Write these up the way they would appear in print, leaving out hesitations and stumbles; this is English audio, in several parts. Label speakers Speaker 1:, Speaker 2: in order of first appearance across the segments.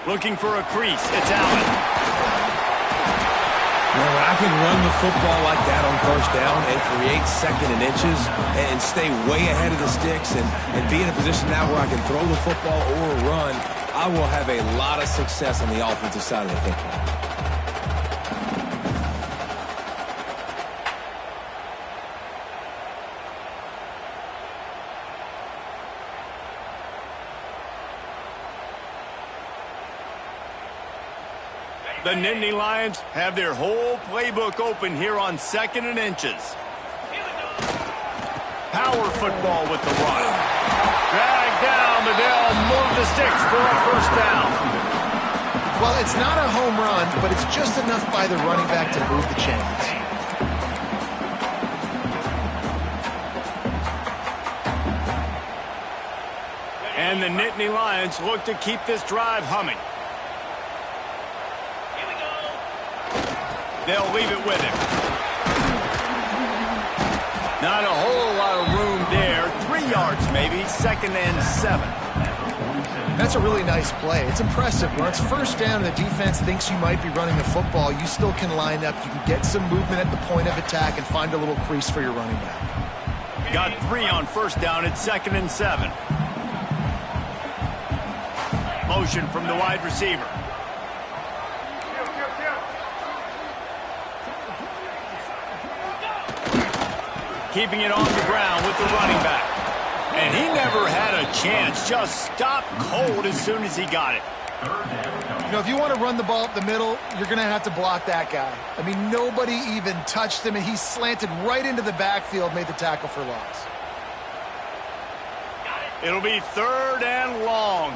Speaker 1: Looking for a crease. It's Allen.
Speaker 2: Now, when I can run the football like that on first down and create second and inches and stay way ahead of the sticks and be in a position now where I can throw the football or run, I will have a lot of success on the offensive side of the football.
Speaker 1: The Nittany Lions have their whole playbook open here on second and inches. Power football with the run. Drag down, but they'll move the sticks for a first down.
Speaker 3: Well, it's not a home run, but it's just enough by the running back to move the chains.
Speaker 1: And the Nittany Lions look to keep this drive humming. They'll leave it with him. Not a whole lot of room there. 3 yards maybe, second and 7.
Speaker 3: That's a really nice play. It's impressive. When it's first down and the defense thinks you might be running the football, you still can line up. You can get some movement at the point of attack and find a little crease for your running back.
Speaker 1: Got 3 on first down at second and 7. Motion from the wide receiver. Keeping it on the ground with the running back. And he never had a chance. Just stopped cold as soon as he got it.
Speaker 3: You know, if you want to run the ball up the middle, you're going to have to block that guy. I mean, nobody even touched him, and he slanted right into the backfield, made the tackle for loss.
Speaker 1: It'll be third and long.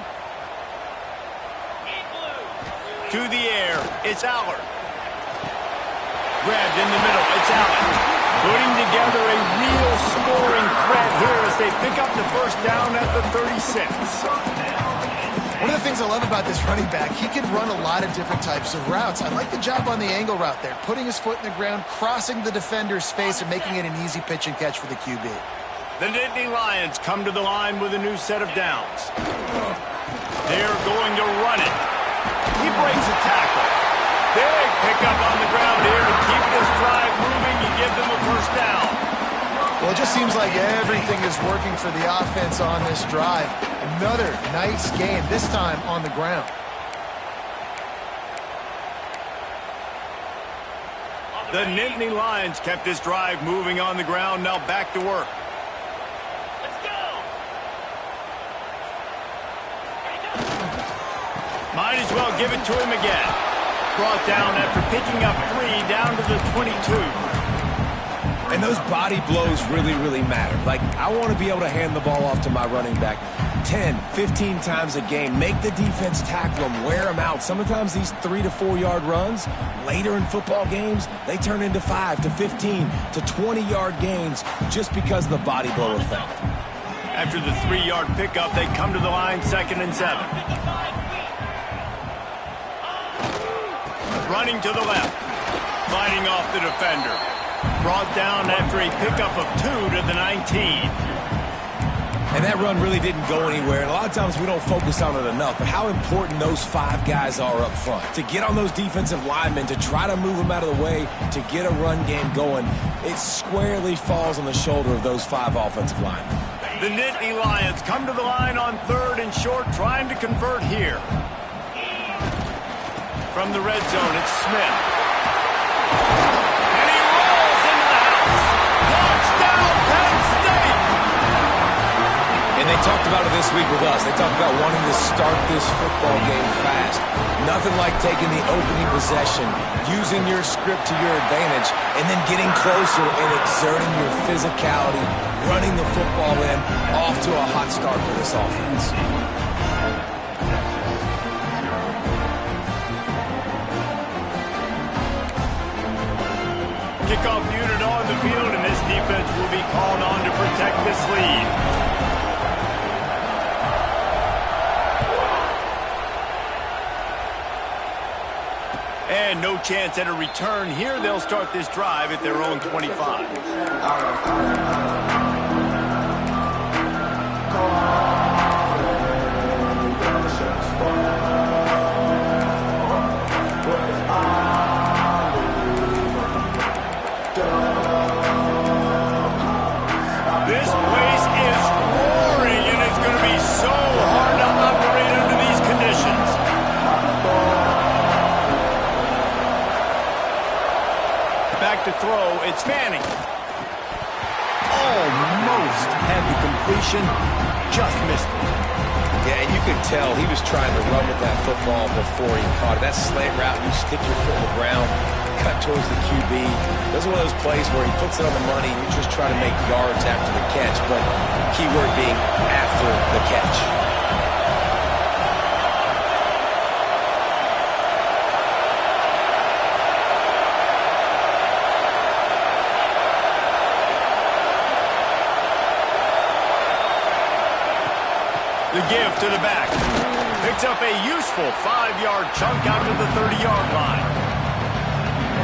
Speaker 1: To the air, it's Allard. Grabbed in the middle, it's Allen. Putting together a real scoring threat here as they pick up the first down at the 36.
Speaker 3: One of the things I love about this running back, he can run a lot of different types of routes. I like the job on the angle route there, putting his foot in the ground, crossing the defender's face, and making it an easy pitch and catch for the QB.
Speaker 1: The Nittany Lions come to the line with a new set of downs. They're going to run it. He breaks a tackle. Big pickup on the ground here to keep this drive moving. You give them a first down.
Speaker 3: Well, it just seems like everything is working for the offense on this drive. Another nice game, this time on the ground.
Speaker 1: The Nittany Lions kept this drive moving on the ground. Now back to work. Let's go. Might as well give it to him again. Brought down after picking up 3 down to the 22.
Speaker 2: And those body blows really, really matter. Like, I want to be able to hand the ball off to my running back 10, 15 times a game. Make the defense tackle them, wear them out. Sometimes these 3 to 4 yard runs, later in football games, they turn into 5 to 15 to 20 yard gains just because of the body blow effect.
Speaker 1: After the 3 yard pickup, they come to the line second and 7. Running to the left, fighting off the defender. Brought down after a pickup of 2 to the 19.
Speaker 2: And that run really didn't go anywhere. And a lot of times we don't focus on it enough. But how important those 5 guys are up front. To get on those defensive linemen, to try to move them out of the way, to get a run game going, it squarely falls on the shoulder of those 5 offensive linemen.
Speaker 1: The Nittany Lions come to the line on 3rd and short, trying to convert here. From the red zone, it's Smith. And he rolls into the house. Touchdown, Penn State!
Speaker 2: And they talked about it this week with us. They talked about wanting to start this football game fast. Nothing like taking the opening possession, using your script to your advantage, and then getting closer and exerting your physicality, running the football in, off to a hot start for this offense.
Speaker 1: Kickoff unit on the field, and this defense will be called on to protect this lead. And no chance at a return here. They'll start this drive at their own 25. throw. It's Manning. Almost had the completion. Just missed it.
Speaker 2: Yeah, and you could tell he was trying to run with that football before he caught it. That slant route, you stick your foot in the ground, cut towards the QB. Those are one of those plays where he puts it on the money and you just try to make yards after the catch, but key word being after the catch.
Speaker 1: The give to the back. Picks up a useful 5-yard chunk out to the 30-yard line.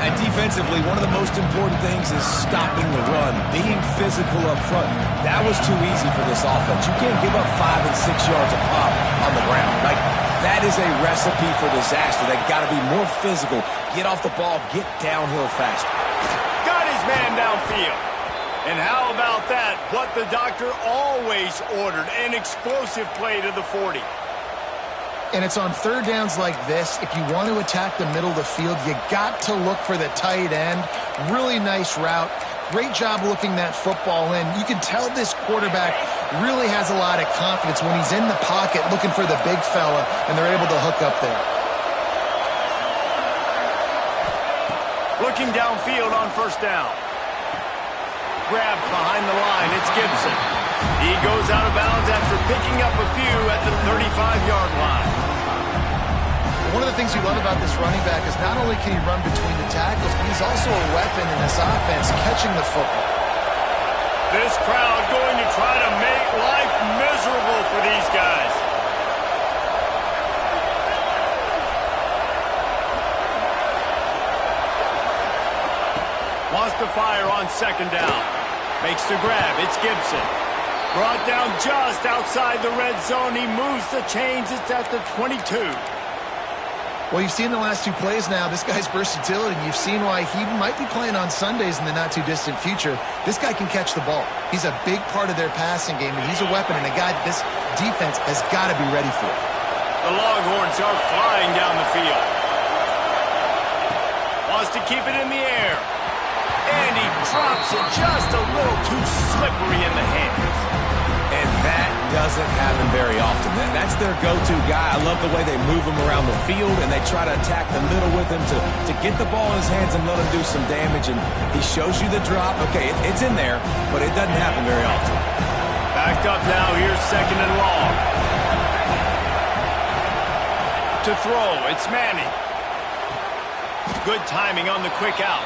Speaker 2: And defensively, one of the most important things is stopping the run, being physical up front. That was too easy for this offense. You can't give up 5 and 6 yards a pop on the ground. Like, that is a recipe for disaster. They've got to be more physical. Get off the ball, get downhill faster.
Speaker 1: Got his man downfield. And how about that? What the doctor always ordered, an explosive play to the 40.
Speaker 3: And it's on third downs like this. If you want to attack the middle of the field, you got to look for the tight end. Really nice route. Great job looking that football in. You can tell this quarterback really has a lot of confidence when he's in the pocket looking for the big fella, and they're able to hook up there.
Speaker 1: Looking downfield on first down. Grabbed behind the line. It's Gibson. He goes out of bounds after picking up a few at the 35-yard line.
Speaker 3: One of the things you love about this running back is not only can he run between the tackles, but he's also a weapon in this offense, catching the football.
Speaker 1: This crowd going to try to make life miserable for these guys. Wants to fire on second down. Makes the grab. It's Gibson. Brought down just outside the red zone. He moves the chains. It's at the 22.
Speaker 3: Well, you've seen the last 2 plays now. This guy's versatility. You've seen why he might be playing on Sundays in the not-too-distant future. This guy can catch the ball. He's a big part of their passing game, and he's a weapon and a guy that this defense has got to be ready for.
Speaker 1: The Longhorns are flying down the field. Wants to keep it in the air. And he drops it just a little too slippery in the hands.
Speaker 2: And that doesn't happen very often. That's their go-to guy. I love the way they move him around the field, and they try to attack the middle with him to get the ball in his hands and let him do some damage. And he shows you the drop. Okay, it's in there, but it doesn't happen very often.
Speaker 1: Backed up now. Here's second and long. To throw, it's Manning. Good timing on the quick out.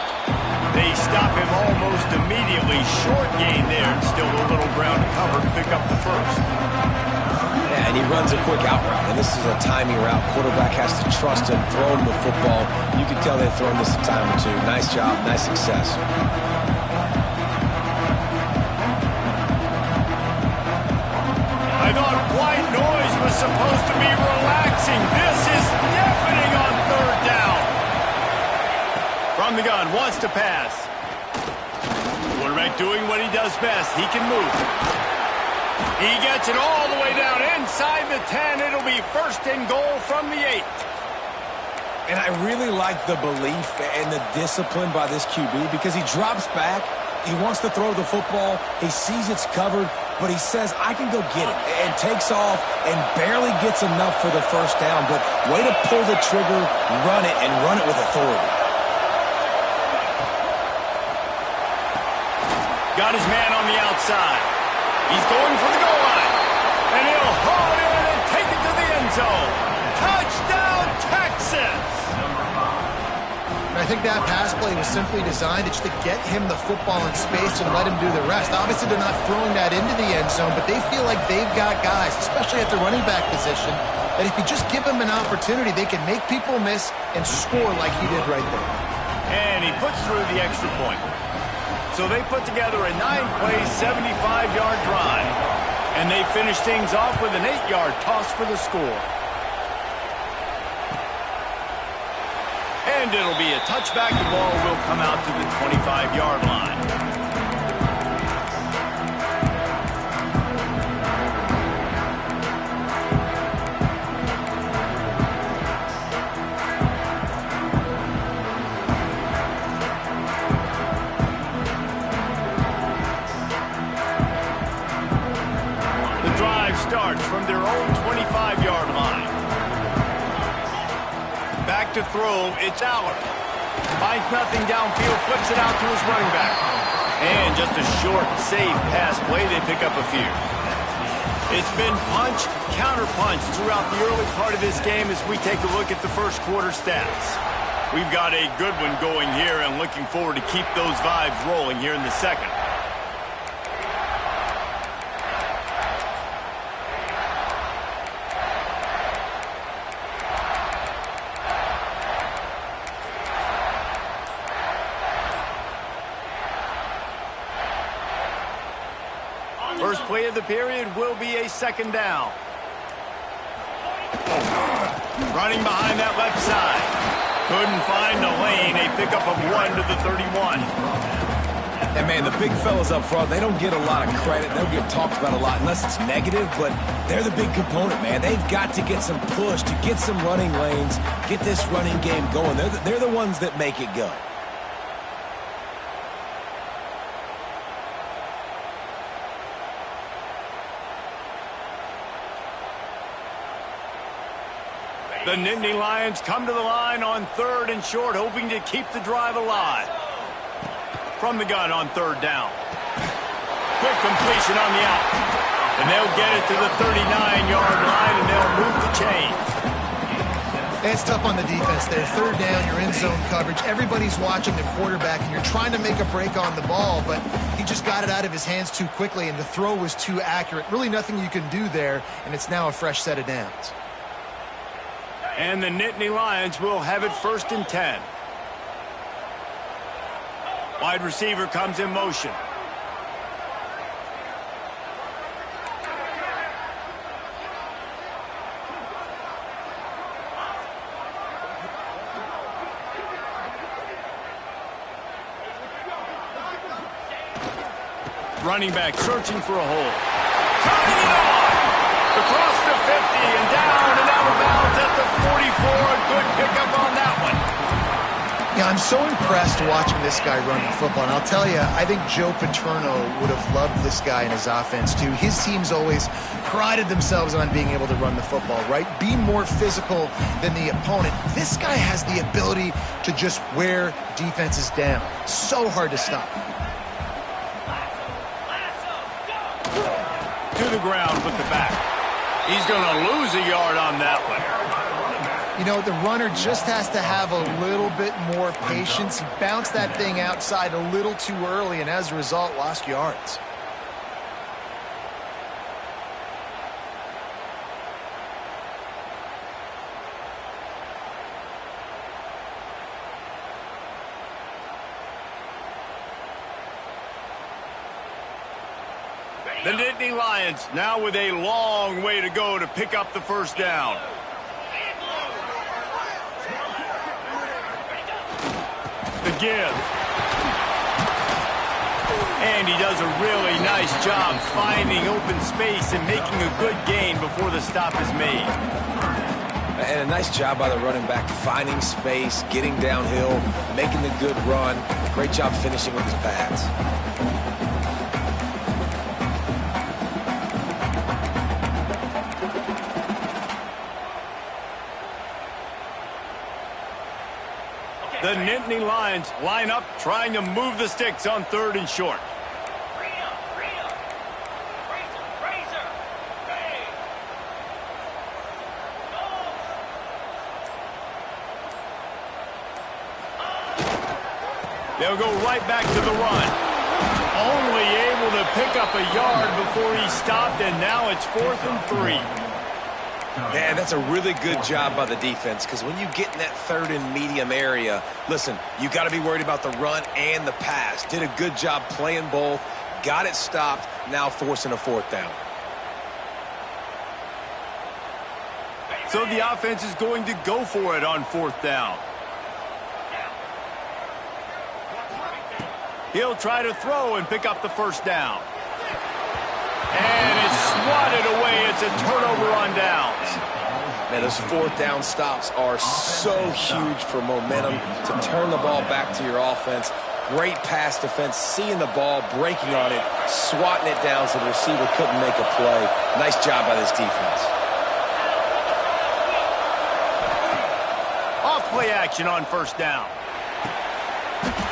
Speaker 1: They stop him almost immediately. Short gain there. Still a little ground to cover to pick up the first.
Speaker 2: Yeah, and he runs a quick out route. And this is a timing route. Quarterback has to trust him, throw him the football. You can tell they've thrown this a time or two. Nice job, nice success.
Speaker 1: I thought white noise was supposed to be relaxing. This is deafening on third down. From the gun, wants to pass. Quarterback doing what he does best. He can move. He gets it all the way down inside the 10. It'll be first and goal from the 8.
Speaker 2: And I really like the belief and the discipline by this QB because he drops back. He wants to throw the football. He sees it's covered, but he says, I can go get it, and takes off and barely gets enough for the first down. But way to pull the trigger, run it, and run it with authority.
Speaker 1: Got his man on the outside. He's going for the goal line. And he'll haul it in and take it to the end zone. Touchdown, Texas!
Speaker 3: I think that pass play was simply designed just to get him the football in space and let him do the rest. Obviously, they're not throwing that into the end zone, but they feel like they've got guys, especially at the running back position, that if you just give them an opportunity, they can make people miss and score like he did right there.
Speaker 1: And he puts through the extra point. So they put together a 9-play, 75-yard drive. And they finish things off with an 8-yard toss for the score. And it'll be a touchback. The ball will come out to the 25-yard line. to throw. It's Aller. Finds nothing downfield, flips it out to his running back. And just a short, safe pass play. They pick up a few. It's been punch, counter-punch throughout the early part of this game as we take a look at the first quarter stats. We've got a good one going here and looking forward to keep those vibes rolling here in the second. First play of the period will be a second down. Running behind that left side. Couldn't find the lane. A pickup of 1 to the 31.
Speaker 2: And, man, the big fellas up front, they don't get a lot of credit. They don't get talked about a lot unless it's negative, but they're the big component, man. They've got to get some push, to get some running lanes, get this running game going. They're the ones that make it go.
Speaker 1: The Nittany Lions come to the line on 3rd and short, hoping to keep the drive alive. From the gun on 3rd down. Quick completion on the out. And they'll get it to the 39-yard line, and they'll move the chains.
Speaker 3: It's tough on the defense there. 3rd down, you're in zone coverage. Everybody's watching the quarterback, and you're trying to make a break on the ball, but he just got it out of his hands too quickly, and the throw was too accurate. Really nothing you can do there, and it's now a fresh set of downs.
Speaker 1: And the Nittany Lions will have it 1st and 10. Wide receiver comes in motion. Running back searching for a hole. Cutting it off! Across the 50 and down and out of bounds at the 44. A good pickup on that one.
Speaker 3: Yeah, I'm so impressed watching this guy run the football. And I'll tell you, I think Joe Paterno would have loved this guy in his offense too. His teams always prided themselves on being able to run the football, right? Be more physical than the opponent. This guy has the ability to just wear defenses down. So hard to stop.
Speaker 1: To the ground with the back. He's going to lose a yard on that one.
Speaker 3: You know, the runner just has to have a little bit more patience. He bounced that thing outside a little too early, and as a result, lost yards.
Speaker 1: The Nittany Lions now with a long way to go to pick up the 1st down. The give. And he does a really nice job finding open space and making a good gain before the stop is made.
Speaker 2: And a nice job by the running back, finding space, getting downhill, making the good run. Great job finishing with his pads.
Speaker 1: The Nittany Lions line up, trying to move the sticks on 3rd and short. They'll go right back to the run. Only able to pick up a yard before he stopped, and now it's 4th and 3.
Speaker 2: Man, that's a really good job by the defense, because when you get in that 3rd and medium area, listen, you got to be worried about the run and the pass. Did a good job playing both, got it stopped, now forcing a 4th down.
Speaker 1: So the offense is going to go for it on 4th down. He'll try to throw and pick up the 1st down. And it's swatted away. It's a turnover on downs.
Speaker 2: Man, those 4th down stops are so huge for momentum to turn the ball back to your offense. Great pass defense, seeing the ball, breaking on it, swatting it down so the receiver couldn't make a play. Nice job by this defense.
Speaker 1: Off Play action on first down.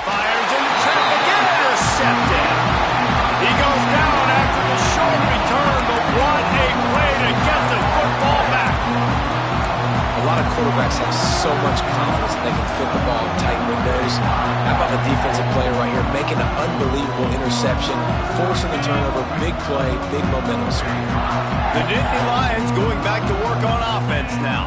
Speaker 1: Fires into traffic, intercepted. He goes down after the short return, but what a play to get the football back.
Speaker 2: A lot of quarterbacks have so much confidence that they can fit the ball in tight windows. How about the defensive player right here making an unbelievable interception, forcing the turnover, big play, big momentum swing.
Speaker 1: The Nittany Lions going back to work on offense now.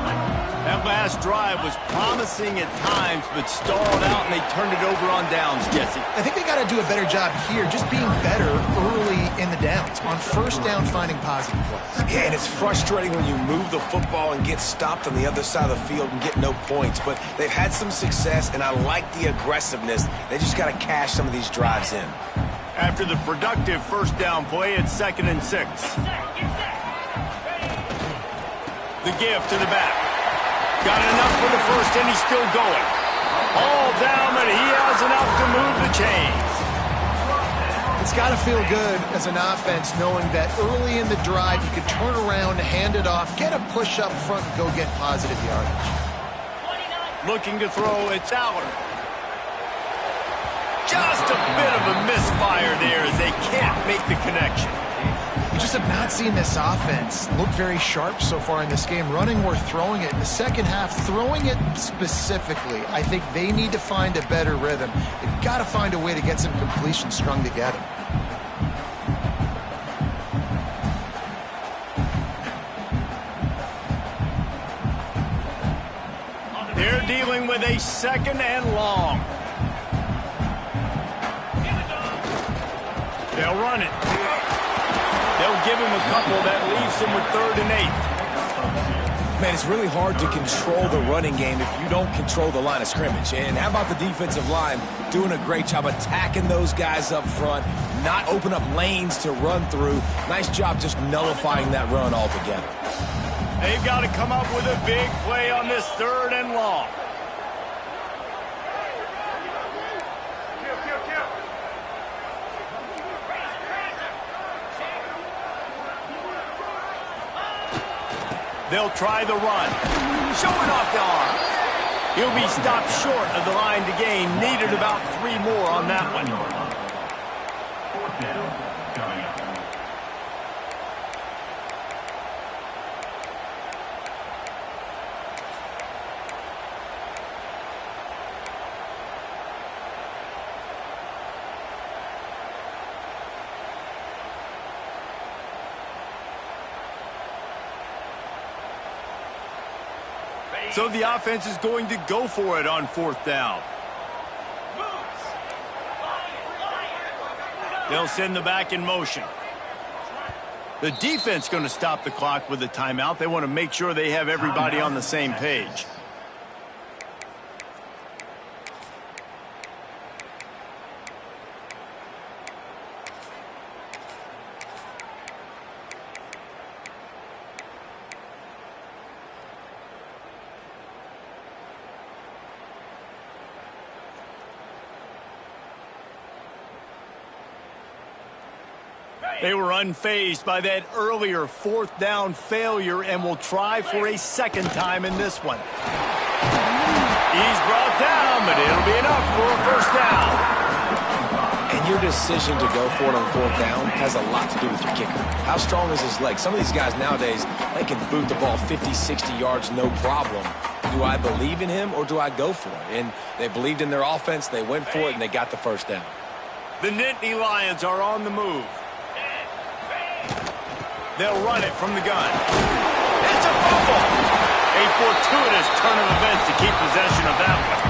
Speaker 1: That last drive was promising at times, but stalled out, and they turned it over on downs, Jesse.
Speaker 3: I think they got to do a better job here, just being better early in the downs. On first down, finding positive plays.
Speaker 2: Yeah, and it's frustrating when you move the football and get stopped on the other side of the field and get no points. But they've had some success, and I like the aggressiveness. They just got to cash some of these drives in.
Speaker 1: After the productive first down play, it's 2nd and 6. The give to the back. Got enough for the first, and he's still going. All down, but he has enough to move the chains.
Speaker 3: It's got to feel good as an offense knowing that early in the drive you can turn around, hand it off, get a push up front, and go get positive yardage.
Speaker 1: Looking to throw, it's Allard. Just a bit of a misfire there as they can't make the connection.
Speaker 3: We just have not seen this offense look very sharp so far in this game, running or throwing it. In the second half, throwing it specifically, I think they need to find a better rhythm. They've got to find a way to get some completions strung together.
Speaker 1: They're dealing with a 2nd and long. They'll run it. They'll give him a couple. That leaves him with 3rd and 8.
Speaker 2: Man, it's really hard to control the running game if you don't control the line of scrimmage. And how about the defensive line doing a great job attacking those guys up front, not open up lanes to run through. Nice job just nullifying that run altogether.
Speaker 1: They've got to come up with a big play on this 3rd and long. They'll try the run. Showing off the arm. He'll be stopped short of the line to gain. Needed about 3 more on that one. So the offense is going to go for it on 4th down. They'll send the back in motion. The defense going to stop the clock with a timeout. They want to make sure they have everybody on the same page. They were unfazed by that earlier 4th down failure and will try for a 2nd time in this one. He's brought down, but it'll be enough for a 1st down.
Speaker 2: And your decision to go for it on 4th down has a lot to do with your kicker. How strong is his leg? Some of these guys nowadays, they can boot the ball 50, 60 yards, no problem. Do I believe in him or do I go for it? And they believed in their offense, they went for it, and they got the 1st down.
Speaker 1: The Nittany Lions are on the move. They'll run it from the gun. It's a fumble. A fortuitous turn of events to keep possession of that one.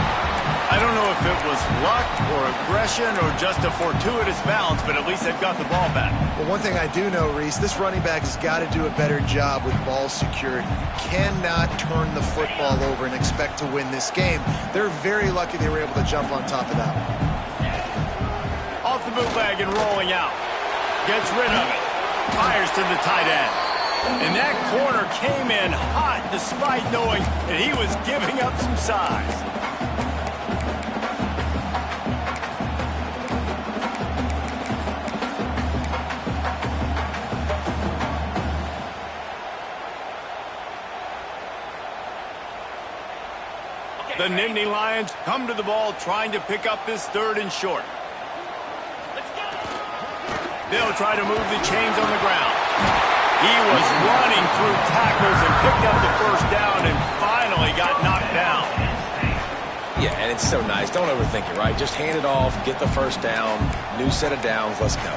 Speaker 1: I don't know if it was luck or aggression or just a fortuitous bounce, but at least they've got the ball back.
Speaker 3: Well, one thing I do know, Reese, this running back has got to do a better job with ball security. You cannot turn the football over and expect to win this game. They're very lucky they were able to jump on top of that one.
Speaker 1: Off the bootleg and rolling out. Gets rid of it. Fires to the tight end. And that corner came in hot despite knowing that he was giving up some size. The Nittany Lions come to the ball trying to pick up this 3rd and short. They'll try to move the chains on the ground. He was running through tackles and picked up the 1st down and finally got knocked down.
Speaker 2: Yeah, and it's so nice. Don't overthink it, right? Just hand it off, get the 1st down, new set of downs, let's go.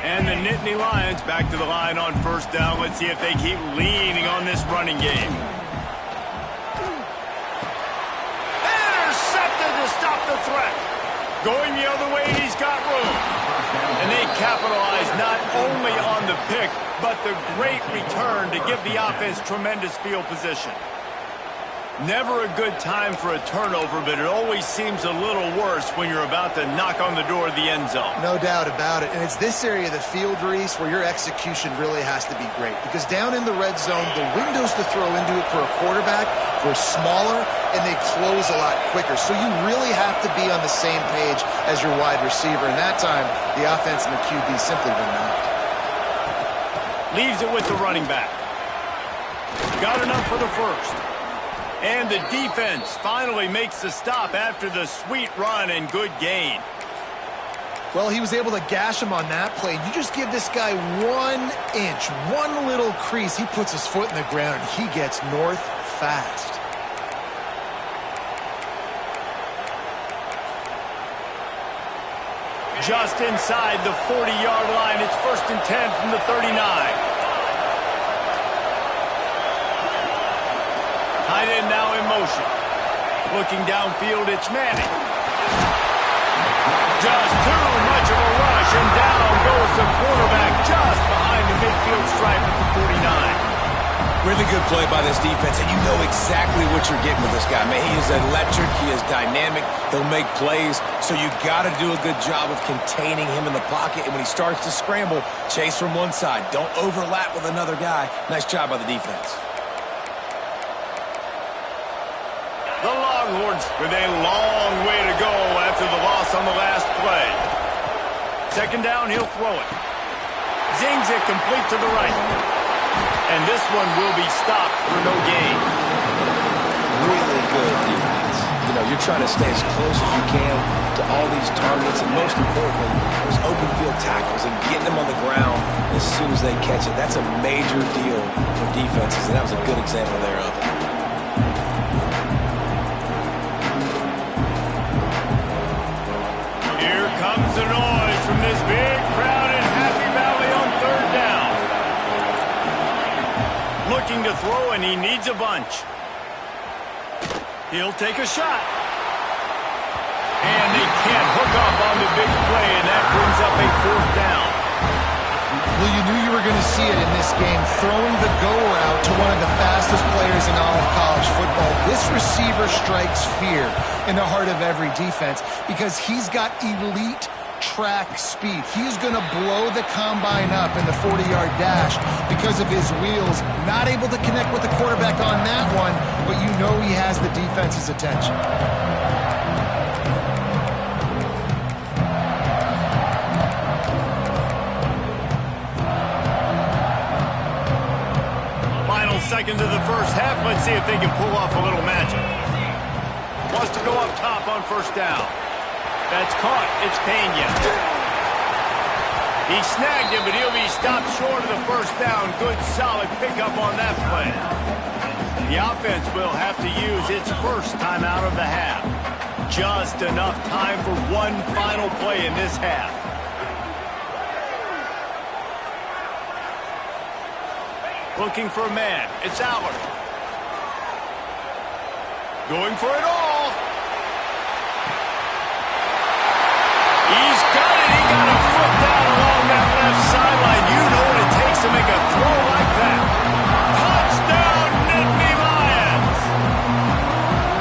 Speaker 1: And the Nittany Lions back to the line on 1st down. Let's see if they keep leaning on this running game. Intercepted to stop the threat. Going the other way, and he's got room. And they capitalize not only on the pick, but the great return to give the offense tremendous field position. Never a good time for a turnover, but it always seems a little worse when you're about to knock on the door of the end zone.
Speaker 3: No doubt about it. And it's this area of the field, Reese, where your execution really has to be great. Because down in the red zone, the windows to throw into it for a quarterback were smaller, and they close a lot quicker. So you really have to be on the same page as your wide receiver. And that time, the offense and the QB simply were not.
Speaker 1: Leaves it with the running back. Got enough for the 1st. And the defense finally makes the stop after the sweet run and good gain.
Speaker 3: Well, he was able to gash him on that play. You just give this guy 1 inch, one little crease. He puts his foot in the ground, and he gets north fast.
Speaker 1: Just inside the 40-yard line. It's 1st and 10 from the 39. Tight end now in motion. Looking downfield, it's Manning. Just too much of a rush, and down goes the quarterback just behind the midfield stripe at the 49.
Speaker 2: Really good play by this defense, and you know exactly what you're getting with this guy, man. He is electric. He is dynamic. He'll make plays, so you got to do a good job of containing him in the pocket, and when he starts to scramble, chase from one side. Don't overlap with another guy. Nice job by the defense.
Speaker 1: The Longhorns with a long way to go after the loss on the last play. 2nd down, he'll throw it. Zings it complete to the right. And this one will be stopped for no gain.
Speaker 2: Really good defense. You know, you're trying to stay as close as you can to all these targets, and most importantly, those open field tackles and getting them on the ground as soon as they catch it. That's a major deal for defenses, and that was a good example there of it.
Speaker 1: Comes the noise from this big crowd in Happy Valley on 3rd down. Looking to throw, and he needs a bunch. He'll take a shot. And they can't hook up on the big play, and that brings up a 4th down.
Speaker 3: Well, you knew you were going to see it in this game, throwing the go route to one of the fastest players in all of college football. This receiver strikes fear in the heart of every defense because he's got elite track speed. He's going to blow the combine up in the 40-yard dash because of his wheels. Not able to connect with the quarterback on that one, but you know he has the defense's attention.
Speaker 1: Seconds of the 1st half. Let's see if they can pull off a little magic. Wants to go up top on 1st down. That's caught. It's Pena. He snagged him, but he'll be stopped short of the 1st down. Good, solid pickup on that play. The offense will have to use its 1st timeout of the half. Just enough time for one final play in this half. Looking for a man. It's Allard. Going for it all. He's got it. He got a foot down along that left sideline. You know what it takes to make a throw like that. Touchdown, Nittany Lions.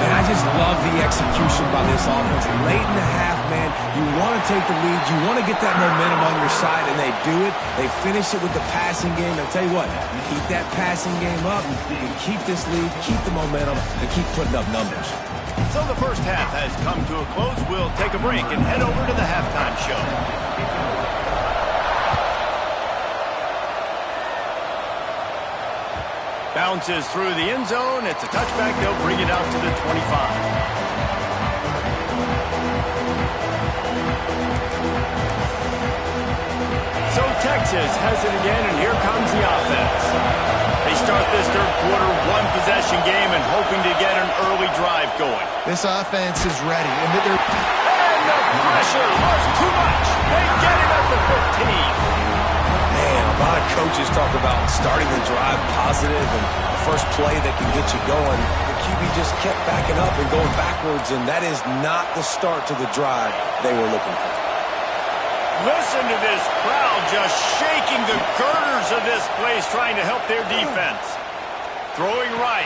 Speaker 2: Man, I just love the execution by this offense. Late in the half, man, you want to take the lead. You want to get that momentum on your side, and they do it. They finish it with the passing game. I'll tell you what, you keep that passing game up, you can keep this lead, keep the momentum, and keep putting up numbers.
Speaker 1: So the 1st half has come to a close. We'll take a break and head over to the halftime show. Bounces through the end zone. It's a touchback. They'll bring it out to the 25. So Texas has it again, and here comes the offense. They start this third quarter one-possession game and hoping to get an early drive going.
Speaker 3: This offense is ready. And
Speaker 1: the pressure was too much. They get it at the 15.
Speaker 2: Man, a lot of coaches talk about starting the drive positive and the first play that can get you going. The QB just kept backing up and going backwards, and that is not the start to the drive they were looking for.
Speaker 1: Listen to this crowd just shaking the girders of this place, trying to help their defense. Throwing right.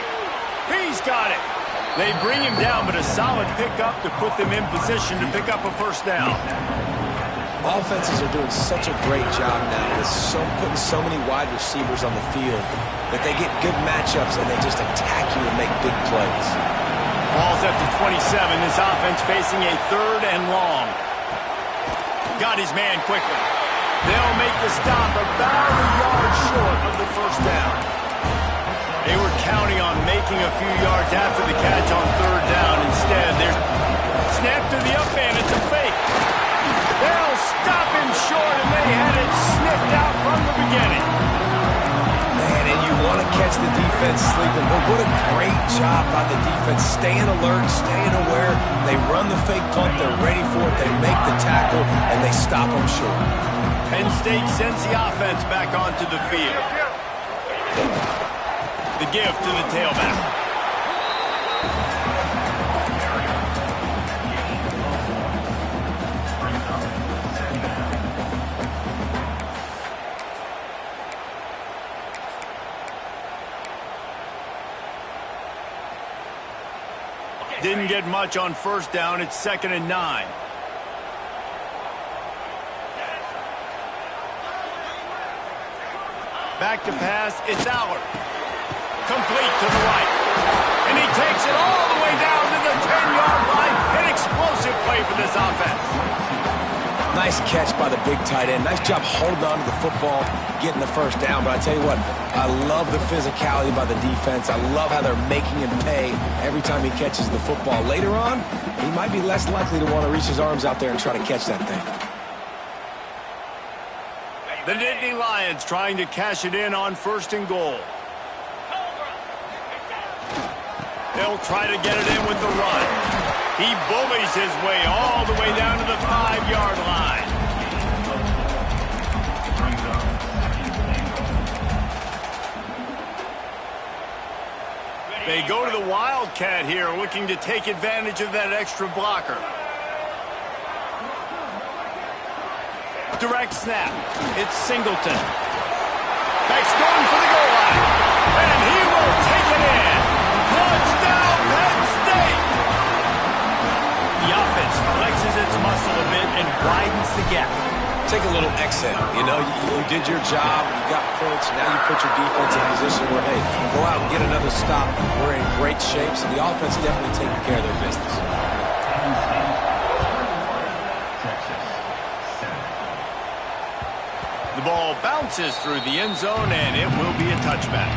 Speaker 1: He's got it. They bring him down, but a solid pickup to put them in position to pick up a first down.
Speaker 2: Offenses are doing such a great job now with putting so many wide receivers on the field that they get good matchups and they just attack you and make big plays.
Speaker 1: Ball's at the 27. This offense facing a third and long. Got his man quickly. They'll make the stop about a yard short of the first down. They were counting on making a few yards after the catch on third down. Instead, they're snapped to the up man. It's a fake. They'll stop him short, and they had it sniffed out from the beginning.
Speaker 2: Man, and you want to catch the defense sleeping, but what a great job by the defense. Staying alert, staying aware. They run the fake punt. They're ready for it. They make the tackle, and they stop them short.
Speaker 1: Penn State sends the offense back onto the field. The give to the tailback. Didn't get much on first down. It's 2nd and 9. Back to pass. It's Allard. Complete to the right. And he takes it all the way down to the 10-yard line. An explosive play for this offense.
Speaker 2: Nice catch by the big tight end. Nice job holding on to the football, getting the first down. But I tell you what, I love the physicality by the defense. I love how they're making him pay every time he catches the football. Later on, he might be less likely to want to reach his arms out there and try to catch that thing.
Speaker 1: The Nittany Lions trying to cash it in on 1st and goal. They'll try to get it in with the run. He bullies his way all the way down to the 5-yard line. They go to the Wildcat here, looking to take advantage of that extra blocker. Direct snap. It's Singleton. Backs going for the goal line. And he will take it in. Touchdown, Penn State! The offense flexes its muscle a bit and widens the gap.
Speaker 2: Take a little exit. You know, you did your job. You got points. Now you put your defense in a position where, hey, go out and get another stop. We're in great shape, so the offense definitely taking care of their business.
Speaker 1: The ball bounces through the end zone, and it will be a touchback.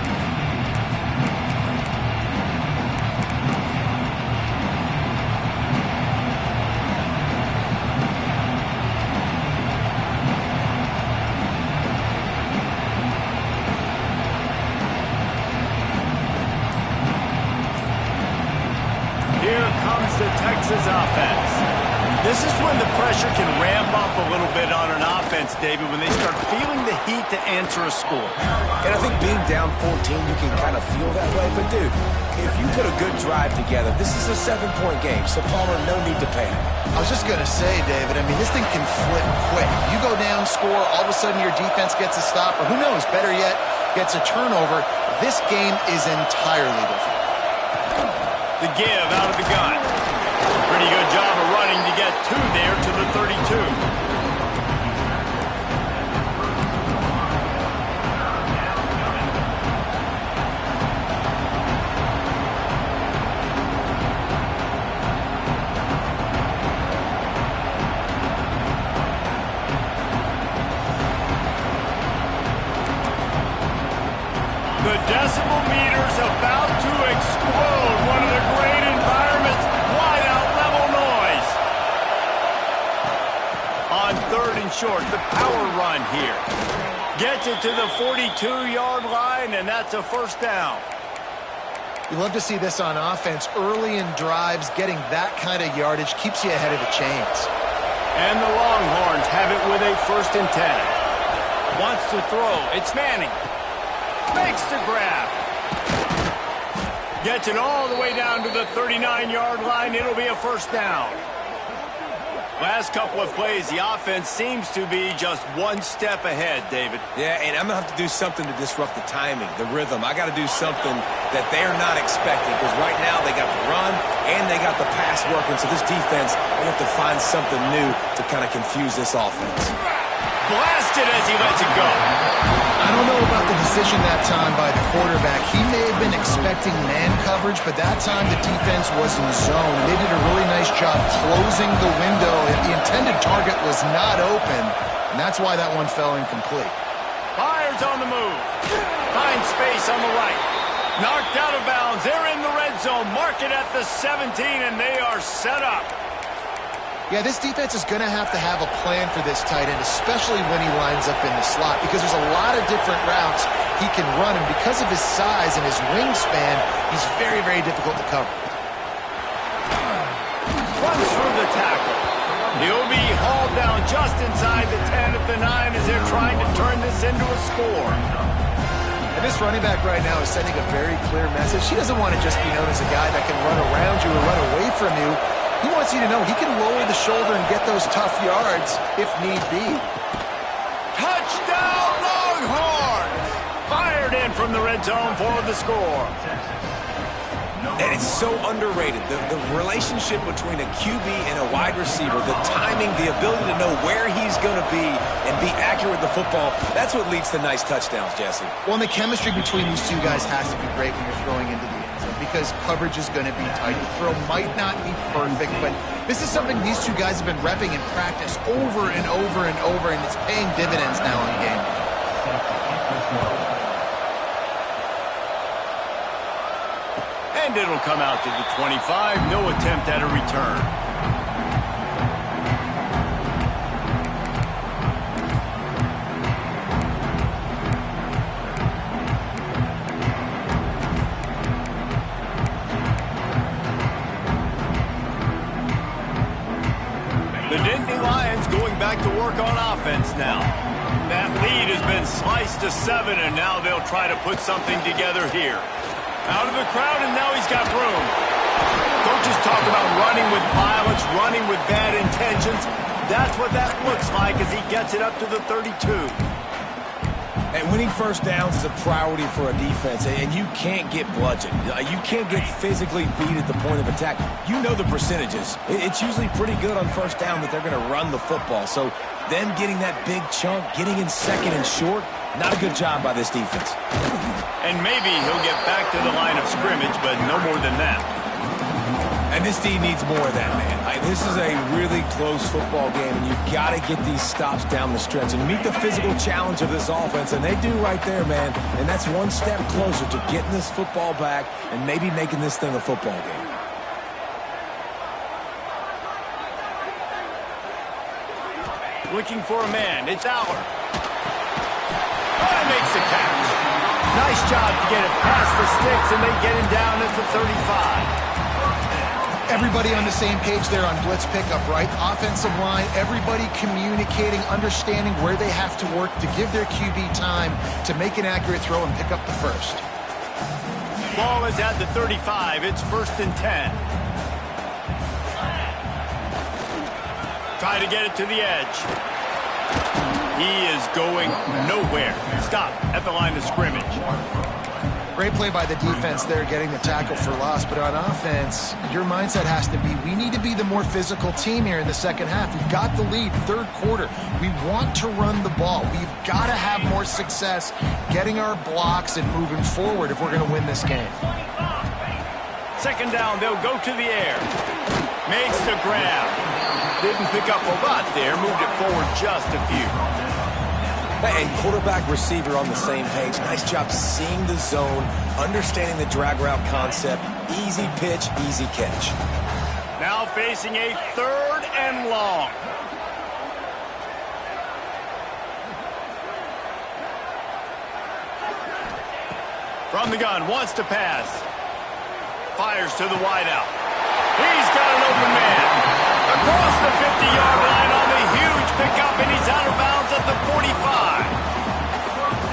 Speaker 1: Here comes the Texas offense. This is when the pressure can ramp up a little bit on an offense, David, when they start feeling the heat to answer a score.
Speaker 2: And I think being down 14, you can kind of feel that way. But, dude, if you put a good drive together, this is a 7-point game. So, Palmer, no need to panic.
Speaker 3: I was just going to say, David, I mean, this thing can flip quick. You go down, score, all of a sudden your defense gets a stop, or who knows, better yet, gets a turnover. This game is entirely different.
Speaker 1: The give out of the gun. Pretty good job of running to get two there to the 32. The decibel meter's about to explode. One of the great environments. Wide out level noise. On 3rd and short, the power run here. Gets it to the 42-yard line, and that's a first down.
Speaker 3: You love to see this on offense. Early in drives, getting that kind of yardage keeps you ahead of the chains.
Speaker 1: And the Longhorns have it with a 1st and 10. Wants to throw. It's Manning. Makes the grab. Gets it all the way down to the 39-yard line. It'll be a first down. Last couple of plays, the offense seems to be just one step ahead, David.
Speaker 2: Yeah, and I'm going to have to do something to disrupt the timing, the rhythm. I got to do something that they're not expecting, because right now they got the run and they got the pass working, so this defense will have to find something new to kind of confuse this offense.
Speaker 1: Blasted as he lets it go.
Speaker 3: I don't know about the decision that time by the quarterback. He may have been expecting man coverage, but that time the defense was in zone. They did a really nice job closing the window. The intended target was not open, and that's why that one fell incomplete.
Speaker 1: Byers on the move. Finds space on the right. Knocked out of bounds. They're in the red zone. Mark it at the 17, and they are set up.
Speaker 3: Yeah, this defense is going to have a plan for this tight end, especially when he lines up in the slot, because there's a lot of different routes he can run, and because of his size and his wingspan, he's very, very difficult to cover.
Speaker 1: Runs through the tackle. He'll be hauled down just inside the 10 at the 9 as they're trying to turn this into a score.
Speaker 3: And this running back right now is sending a very clear message. He doesn't want to just be known as a guy that can run around you or run away from you. He wants you to know he can lower the shoulder and get those tough yards if need be.
Speaker 1: Touchdown, Longhorns! Fired in from the red zone for the score.
Speaker 2: And it's so underrated. The relationship between a QB and a wide receiver, the timing, the ability to know where he's going to be and be accurate with the football, that's what leads to nice touchdowns, Jesse.
Speaker 3: Well, and the chemistry between these two guys has to be great when you're throwing into the end zone, because coverage is going to be tight. The throw might not be perfect, but this is something these two guys have been repping in practice over and over and over, and it's paying dividends now in game.
Speaker 1: And it'll come out to the 25. No attempt at a return. The Nittany Lions going back to work on offense now. That lead has been sliced to 7, and now they'll try to put something together here. Out of the crowd, and now he's got room. Coaches talk about running with violence, running with bad intentions. That's what that looks like as he gets it up to the 32.
Speaker 2: And winning first downs is a priority for a defense, and you can't get bludgeoned. You can't get physically beat at the point of attack. You know the percentages. It's usually pretty good on first down that they're going to run the football. So them getting that big chunk, getting in 2nd and short, not a good job by this defense.
Speaker 1: And maybe he'll get back to the line of scrimmage, but no more than that.
Speaker 2: And this team needs more of that, man. This is a really close football game, and you've got to get these stops down the stretch and meet the physical challenge of this offense, and they do right there, man. And that's one step closer to getting this football back and maybe making this thing a football game.
Speaker 1: Looking for a man. It's Aller. Oh, makes the catch. Nice job to get it past the sticks, and they get him down at the 35.
Speaker 3: Everybody on the same page there on blitz pickup, right? Offensive line, everybody communicating, understanding where they have to work to give their QB time to make an accurate throw and pick up the first.
Speaker 1: Ball is at the 35. It's 1st and 10. Try to get it to the edge. He is going nowhere. Stop at the line of scrimmage.
Speaker 3: Great play by the defense there, getting the tackle for loss. But on offense, your mindset has to be, we need to be the more physical team here in the second half. We've got the lead, 3rd quarter. We want to run the ball. We've got to have more success getting our blocks and moving forward if we're going to win this game.
Speaker 1: 2nd down, they'll go to the air. Makes the grab. Didn't pick up a lot there, moved it forward just a few.
Speaker 2: And quarterback receiver on the same page. Nice job seeing the zone, understanding the drag route concept. Easy pitch, easy catch.
Speaker 1: Now facing a 3rd and long. From the gun, wants to pass. Fires to the wideout. He's got an open man. Across the 50-yard line on the huge pickup, and he's out of bounds at the 45.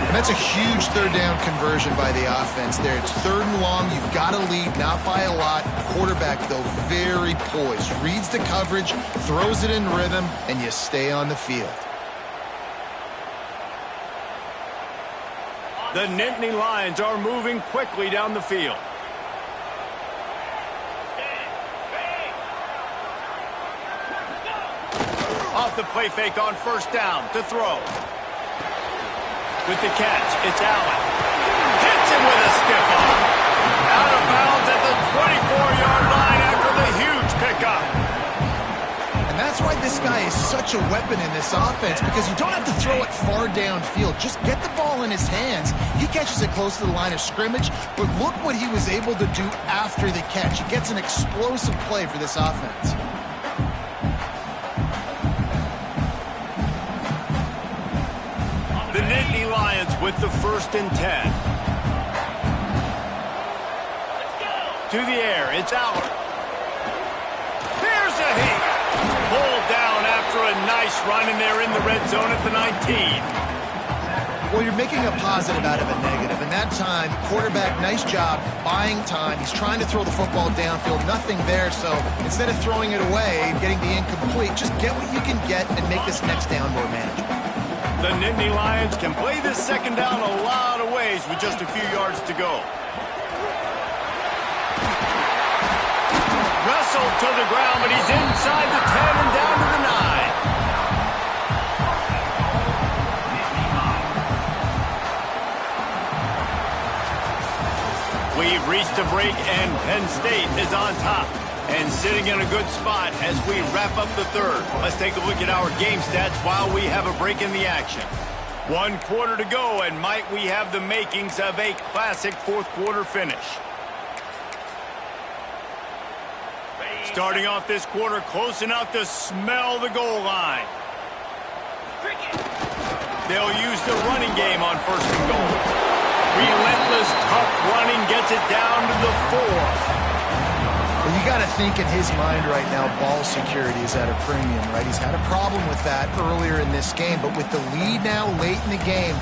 Speaker 3: And that's a huge 3rd down conversion by the offense there. It's 3rd and long. You've got to lead, not by a lot. Quarterback, though, very poised. Reads the coverage, throws it in rhythm, and you stay on the field.
Speaker 1: The Nittany Lions are moving quickly down the field. Off the play fake on 1st down to throw. With the catch, it's Allen. Hits him with a stiff arm. Out of bounds at the 24-yard line after the huge pickup.
Speaker 3: And that's why this guy is such a weapon in this offense, because you don't have to throw it far downfield. Just get the ball in his hands. He catches it close to the line of scrimmage, but look what he was able to do after the catch. He gets an explosive play for this offense.
Speaker 1: The Nittany Lions with the 1st and 10. To the air, it's Allen. There's a hit. Pulled down after a nice run, and they're in the red zone at the 19.
Speaker 3: Well, you're making a positive out of a negative. And that time, quarterback, nice job buying time. He's trying to throw the football downfield. Nothing there, so instead of throwing it away and getting the incomplete, just get what you can get and make this next down more manageable.
Speaker 1: The Nittany Lions can play this 2nd down a lot of ways with just a few yards to go. Wrestled to the ground, but he's inside the 10 and down to the 9. We've reached a break, and Penn State is on top and sitting in a good spot as we wrap up the 3rd. Let's take a look at our game stats while we have a break in the action. 1 quarter to go, and might we have the makings of a classic 4th quarter finish. Starting off this quarter close enough to smell the goal line. They'll use the running game on 1st and goal. Relentless, tough running gets it down to the 4.
Speaker 3: Well, you got to think in his mind right now, ball security is at a premium, right? He's had a problem with that earlier in this game, but with the lead now late in the game,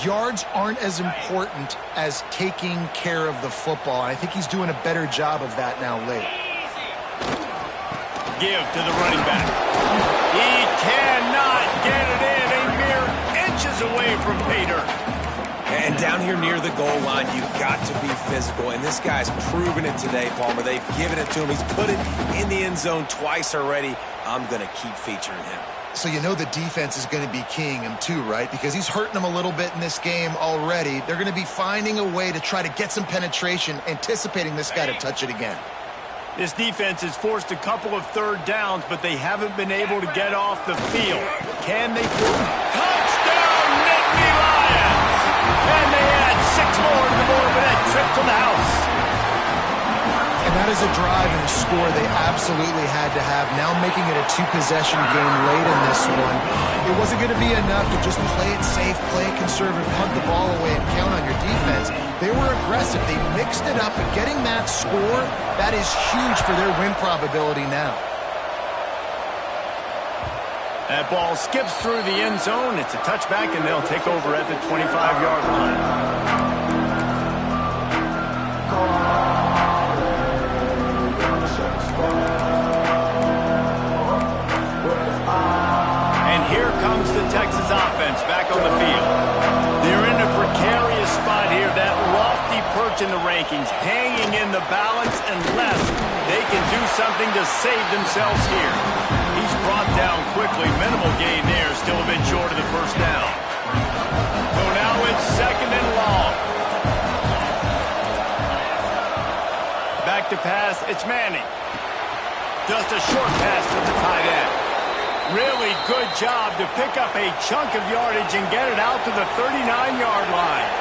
Speaker 3: yards aren't as important as taking care of the football. I think he's doing a better job of that now late.
Speaker 1: Give to the running back. He cannot get it in, a mere inches away from pay dirt.
Speaker 2: And down here near the goal line, you've got to be physical. And this guy's proven it today, Palmer. They've given it to him. He's put it in the end zone twice already. I'm going to keep featuring him.
Speaker 3: So you know the defense is going to be keying him too, right? Because he's hurting them a little bit in this game already. They're going to be finding a way to try to get some penetration, anticipating this guy to touch it again.
Speaker 1: This defense has forced a couple of 3rd downs, but they haven't been able to get off the field. Can they force? Touchdown, Nittany Lions! And they add 6 more to the board with that trip to the house.
Speaker 3: And that is a drive and a score they absolutely had to have. Now making it a 2-possession game late in this one. It wasn't going to be enough to just play it safe, play it conservative, punt the ball away, and count on your defense. They were aggressive. They mixed it up, but getting that score, that is huge for their win probability now.
Speaker 1: That ball skips through the end zone. It's a touchback, and they'll take over at the 25-yard line. And here comes the Texas offense back on the field. They're in a precarious spot here, that lofty perch in the rankings, hanging in the balance unless they can do something to save themselves here. He's brought down quickly. Minimal gain there, still a bit short of the 1st down. So now it's 2nd and long. Back to pass, it's Manning. Just a short pass to the tight end. Really good job to pick up a chunk of yardage and get it out to the 39-yard line.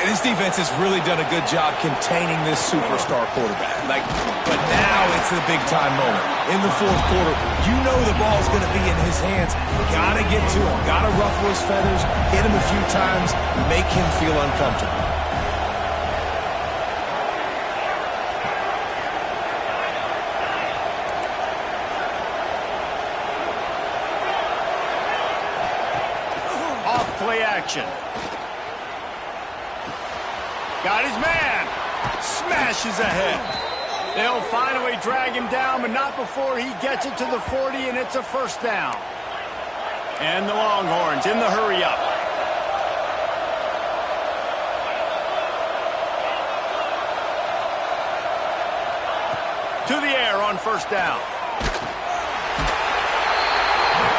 Speaker 2: And this defense has really done a good job containing this superstar quarterback. But now it's the big-time moment. In the fourth quarter, you know the ball's going to be in his hands. Got to get to him. Got to ruffle his feathers, hit him a few times, make him feel uncomfortable.
Speaker 1: Play action. Got his man. Smashes ahead. They'll finally drag him down, but not before he gets it to the 40, and it's a first down. And the Longhorns in the hurry-up. To the air on first down.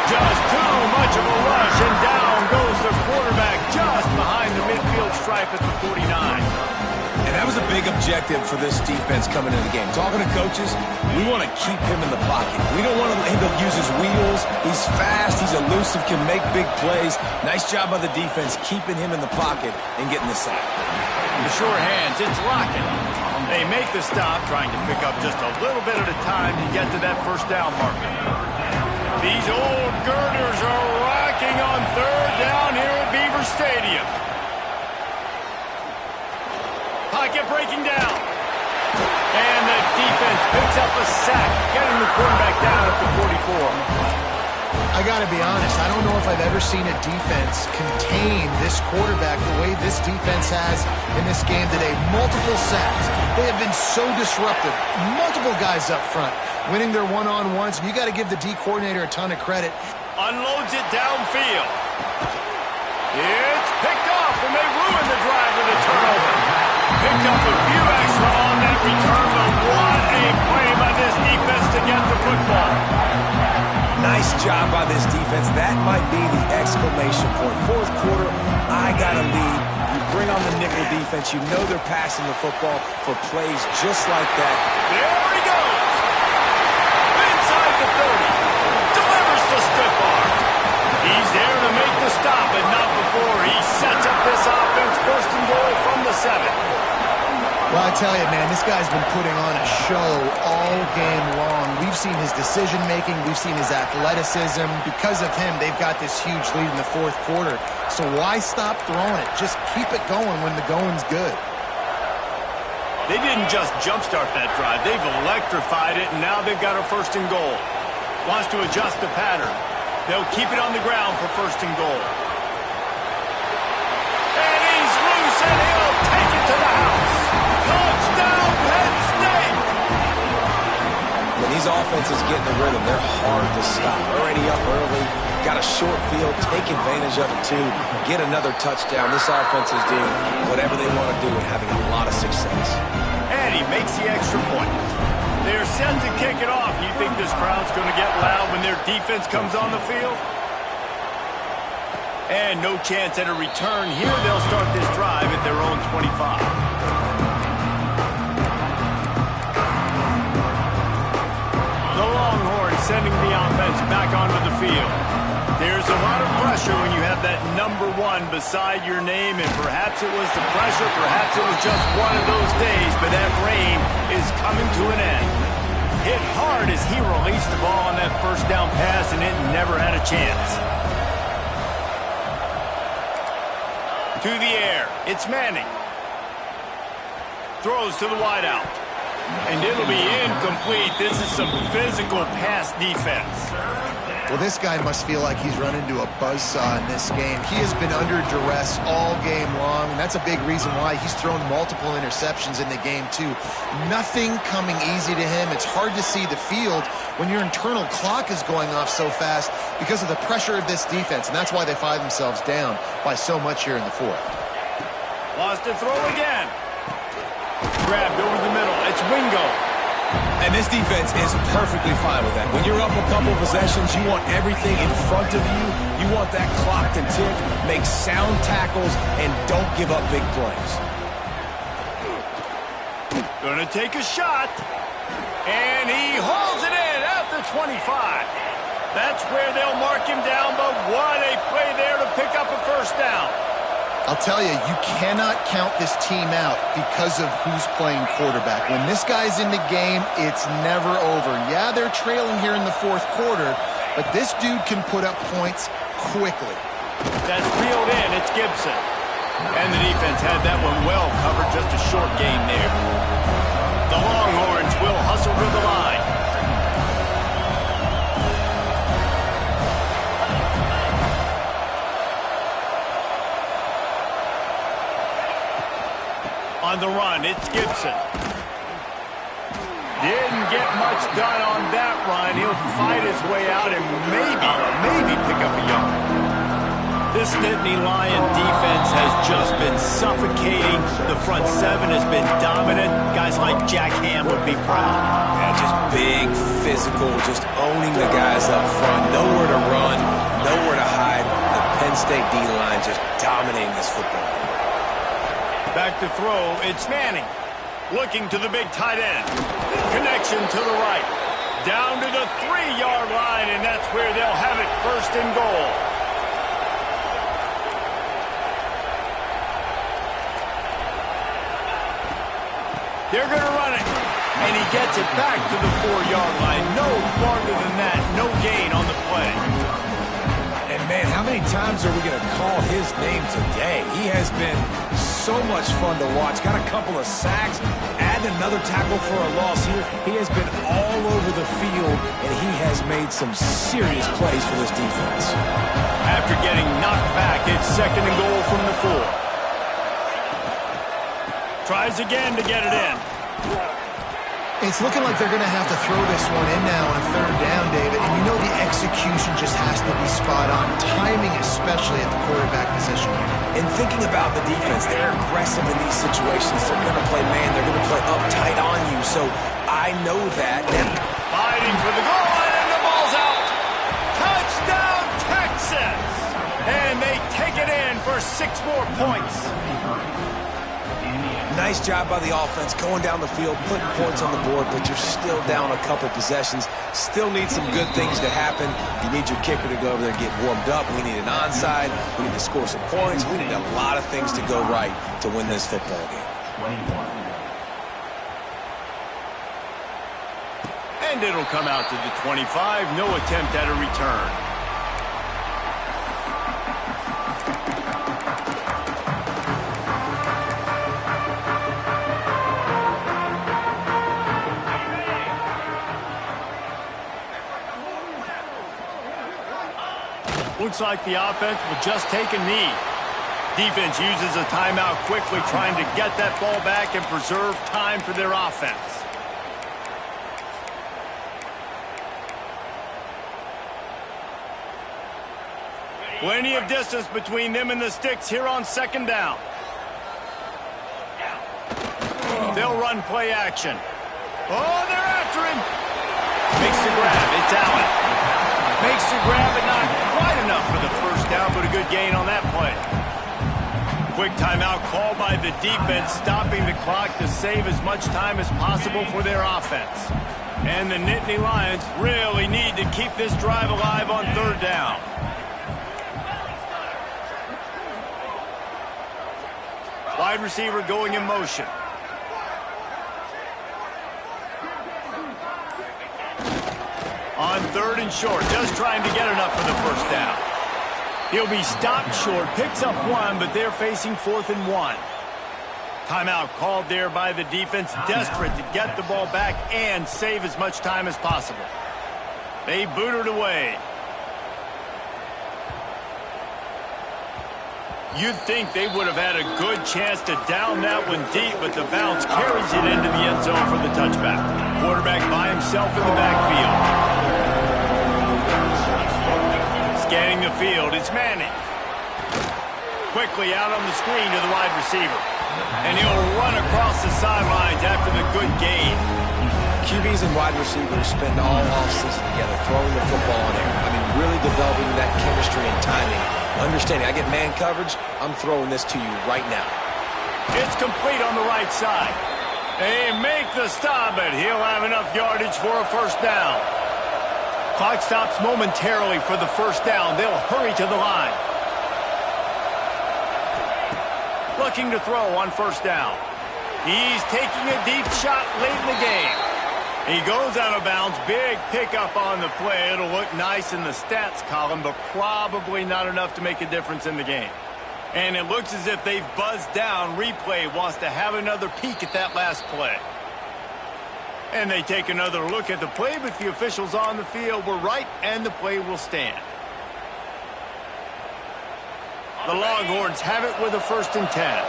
Speaker 1: Just too much of a rush, and down goes the quarterback just behind the midfield stripe at the 49.
Speaker 2: And that was a big objective for this defense coming into the game. Talking to coaches, we want to keep him in the pocket. We don't want him to use his wheels. He's fast, he's elusive, can make big plays. Nice job by the defense keeping him in the pocket and getting the sack.
Speaker 1: The sure hands, it's rocking. They make the stop, trying to pick up just a little bit at a time to get to that first down marker. These old girders are rocking on third down here at Beaver Stadium. Pocket breaking down. And the defense picks up a sack, getting the quarterback down at the 44.
Speaker 3: I got to be honest, I don't know if I've ever seen a defense contain this quarterback the way this defense has in this game today. Multiple sacks. They have been so disruptive. Multiple guys up front winning their one-on-ones. You got to give the D coordinator a ton of credit.
Speaker 1: Unloads it downfield. It's picked off, and they ruin the drive with a turnover. Picked up a few extra on that return, but what a play by this defense to get the football.
Speaker 2: Nice job by this defense. That might be the exclamation point. Fourth quarter, I got a lead. You bring on the nickel defense. You know they're passing the football for plays just like that.
Speaker 1: There he goes. Inside the 30. Delivers the stiff arm. He's there to make the stop, but not before he sets up this offense. First and goal from the 7.
Speaker 3: Well, I tell you, man, this guy's been putting on a show all game long. We've seen his decision-making. We've seen his athleticism. Because of him, they've got this huge lead in the fourth quarter. So why stop throwing it? Just keep it going when the going's good.
Speaker 1: They didn't just jumpstart that drive. They've electrified it, and now they've got a first and goal. Wants to adjust the pattern. They'll keep it on the ground for first and goal. And he's loose, and he'll take it to the house. Touchdown, Penn State!
Speaker 2: When these offenses get in the rhythm, they're hard to stop. Already up early, got a short field, take advantage of it too, get another touchdown. This offense is doing whatever they want to do and having a lot of success.
Speaker 1: And he makes the extra point. They're set to kick it off. You think this crowd's going to get loud when their defense comes on the field? And no chance at a return here. They'll start this drive at their own 25. Sending the offense back onto the field. There's a lot of pressure when you have that number 1 beside your name, and perhaps it was the pressure, perhaps it was just one of those days, but that reign is coming to an end. Hit hard as he released the ball on that first down pass, and it never had a chance. To the air, it's Manning. Throws to the wideout. And it'll be incomplete. This is some physical pass defense.
Speaker 3: Well, this guy must feel like he's run into a buzzsaw in this game. He has been under duress all game long, and that's a big reason why he's thrown multiple interceptions in the game, too. Nothing coming easy to him. It's hard to see the field when your internal clock is going off so fast because of the pressure of this defense, and that's why they find themselves down by so much here in the fourth.
Speaker 1: Lost to throw again. Grabbed over the middle. It's Wingo.
Speaker 2: And this defense is perfectly fine with that. When you're up a couple possessions, you want everything in front of you. You want that clock to tick, make sound tackles, and don't give up big plays.
Speaker 1: Gonna take a shot. And he hauls it in at the 25. That's where they'll mark him down, but what a play there to pick up a first down.
Speaker 3: I'll tell you, you cannot count this team out because of who's playing quarterback. When this guy's in the game, it's never over. Yeah, they're trailing here in the fourth quarter, but this dude can put up points quickly.
Speaker 1: That's reeled in. It's Gibson. And the defense had that one well covered, just a short gain there. The Longhorns will hustle to the line. On the run, it's Gibson. Didn't get much done on that run. He'll fight his way out and maybe pick up a yard. This Nittany Lion defense has just been suffocating. The front seven has been dominant. Guys like Jack Ham would be proud.
Speaker 2: Yeah, just big, physical, just owning the guys up front. Nowhere to run, nowhere to hide. The Penn State D-line just dominating this football game.
Speaker 1: Back to throw, it's Manning. Looking to the big tight end. Connection to the right. Down to the 3-yard line, and that's where they'll have it, first and goal. They're going to run it, and he gets it back to the 4-yard line. No farther than that, no gain on the play.
Speaker 2: And, man, how many times are we going to call his name today? He has been so much fun to watch. Got a couple of sacks, add another tackle for a loss here. He has been all over the field, and he has made some serious plays for this defense.
Speaker 1: After getting knocked back, it's second and goal from the 4. Tries again to get it in.
Speaker 3: It's looking like they're going to have to throw this one in now on third down, David. And you know the execution just has to be spot on. Timing, especially at the quarterback position here.
Speaker 2: And thinking about the defense, they're aggressive in these situations. They're going to play man. They're going to play uptight on you. So I know that.
Speaker 1: Fighting for the goal line, and the ball's out. Touchdown, Texas! And they take it in for 6 more points.
Speaker 2: Nice job by the offense going down the field, putting points on the board, but you're still down a couple possessions. Still need some good things to happen. You need your kicker to go over there and get warmed up. We need an onside. We need to score some points. We need a lot of things to go right to win this football game.
Speaker 1: And it'll come out to the 25. No attempt at a return. Looks like the offense will just take a knee. Defense uses a timeout quickly, trying to get that ball back and preserve time for their offense. Plenty of distance between them and the sticks here on second down. They'll run play action. Oh, they're after him. Makes the grab. It's Allen. Makes the grab, but not quite enough for the first down, but a good gain on that play. Quick timeout called by the defense, stopping the clock to save as much time as possible for their offense. And the Nittany Lions really need to keep this drive alive on third down. Wide receiver going in motion. On third and short, just trying to get enough for the first down. He'll be stopped short, picks up 1, but they're facing 4th and 1. Timeout called there by the defense, desperate to get the ball back and save as much time as possible. They boot it away. You'd think they would have had a good chance to down that one deep, but the bounce carries it into the end zone for the touchback. Quarterback by himself in the backfield. Scanning the field, it's Manning. Quickly out on the screen to the wide receiver. And he'll run across the sidelines after the good gain.
Speaker 2: QBs and wide receivers spend all offseason together throwing the football in air. I mean, really developing that chemistry and timing. Understanding, I get man coverage, I'm throwing this to you right now.
Speaker 1: It's complete on the right side. They make the stop, but he'll have enough yardage for a first down. Clock stops momentarily for the first down. They'll hurry to the line. Looking to throw on first down. He's taking a deep shot late in the game. He goes out of bounds. Big pickup on the play. It'll look nice in the stats column, but probably not enough to make a difference in the game. And it looks as if they've buzzed down. Replay wants to have another peek at that last play. And they take another look at the play, but the officials on the field were right, and the play will stand. The Longhorns have it with a 1st and 10.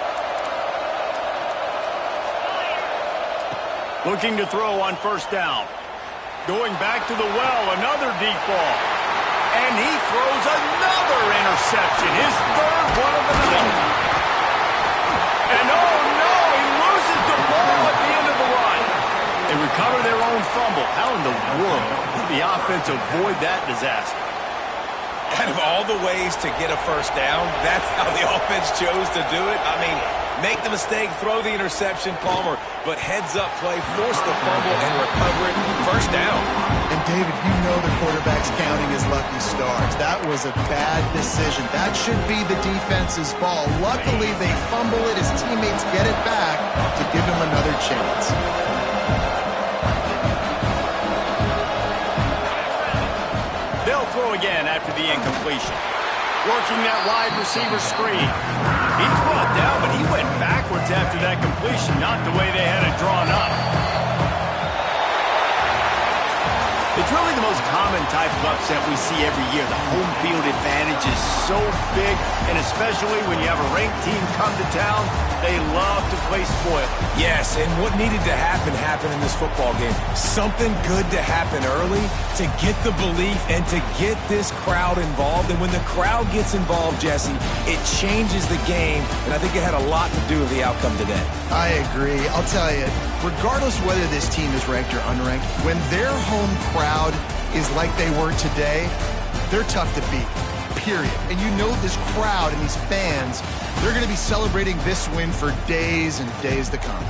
Speaker 1: Looking to throw on first down. Going back to the well, another deep ball. And he throws another interception, his 3rd one of the night. And oh no, he loses the ball at the end of the run. They recover their own fumble. How in the world did the offense avoid that disaster?
Speaker 2: Out of all the ways to get a first down, that's how the offense chose to do it. I mean, make the mistake, throw the interception, Palmer, but heads-up play, force the fumble, and recover it. First down.
Speaker 3: And, David, you know the quarterback's counting his lucky stars. That was a bad decision. That should be the defense's ball. Luckily, they fumble it. His teammates get it back to give him another chance.
Speaker 1: They'll throw again after the incompletion. Working that wide receiver screen. He's brought down, but he went backwards after that completion, not the way they had it drawn up. It's really the most common type of upset we see every year. The home field advantage is so big, and especially when you have a ranked team come to town, they love to play spoiler.
Speaker 2: Yes, and what needed to happen happened in this football game. Something good to happen early to get the belief and to get this crowd involved. And when the crowd gets involved, Jesse, it changes the game, and I think it had a lot to do with the outcome today.
Speaker 3: I agree. I'll tell you, regardless whether this team is ranked or unranked, when their home crowd is like they were today, they're tough to beat, period. And you know this crowd and these fans, they're going to be celebrating this win for days and days to come.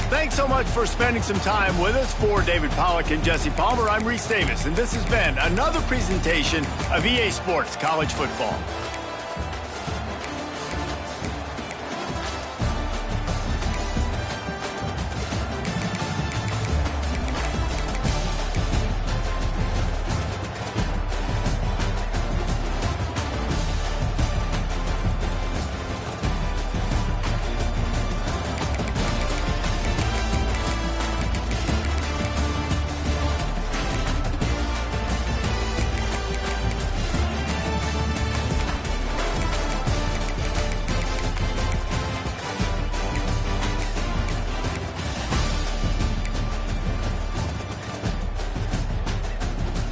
Speaker 1: Thanks so much for spending some time with us. For David Pollack and Jesse Palmer, I'm Reese Davis, and this has been another presentation of EA Sports College Football.